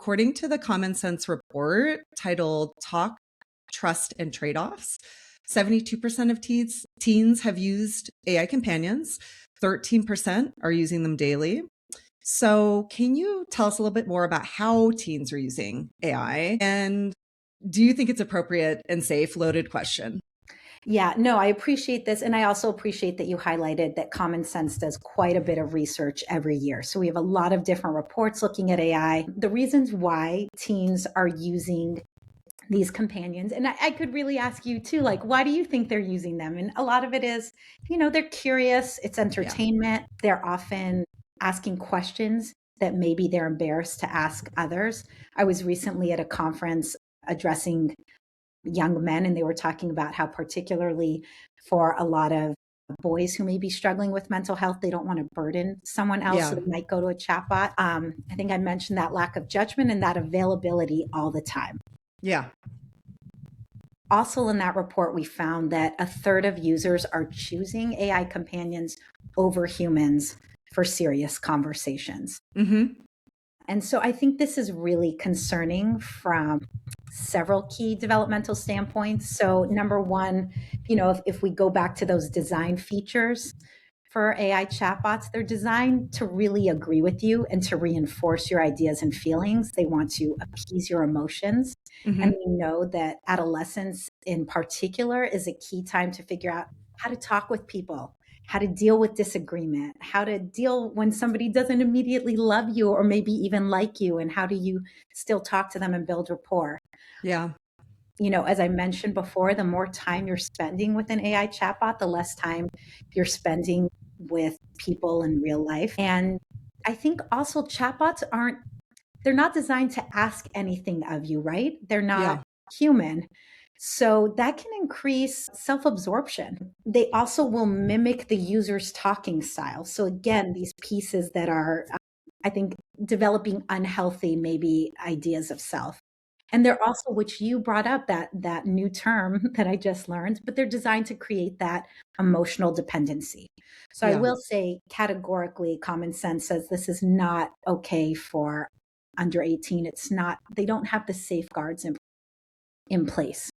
according to the Common Sense report titled Talk, Trust, and Trade-offs, 72% of teens have used AI companions, 13% are using them daily. So can you tell us a little bit more about how teens are using AI? And do you think it's appropriate and safe? Loaded question. Yeah, no, I appreciate this. And I also appreciate that you highlighted that Common Sense does quite a bit of research every year. So we have a lot of different reports looking at AI. The reasons why teens are using these companions, and I could really ask you too, like, why do you think they're using them? And a lot of it is, they're curious, it's entertainment. They're often asking questions that maybe they're embarrassed to ask others. I was recently at a conference addressing young men, and they were talking about how, particularly for a lot of boys who may be struggling with mental health, they don't want to burden someone else, so they might go to a chatbot. I think I mentioned that lack of judgment and that availability all the time. Yeah. Also, in that report, we found that a third of users are choosing AI companions over humans for serious conversations. Mm-hmm. And so I think this is really concerning from several key developmental standpoints. So number one, if we go back to those design features for AI chatbots, they're designed to really agree with you and to reinforce your ideas and feelings. They want to appease your emotions. Mm-hmm. And we know that adolescence in particular is a key time to figure out how to talk with people, how to deal with disagreement, how to deal when somebody doesn't immediately love you or maybe even like you, and how do you still talk to them and build rapport. Yeah. As I mentioned before, the more time you're spending with an AI chatbot, the less time you're spending with people in real life. And I think also chatbots they're not designed to ask anything of you, right? They're not human. So that can increase self-absorption. They also will mimic the user's talking style. So again, these pieces that are, I think, developing unhealthy, maybe ideas of self. And they're also, which you brought up, that new term that I just learned, but they're designed to create that emotional dependency. So I will say categorically, Common Sense says this is not okay for under 18. It's not, they don't have the safeguards in place.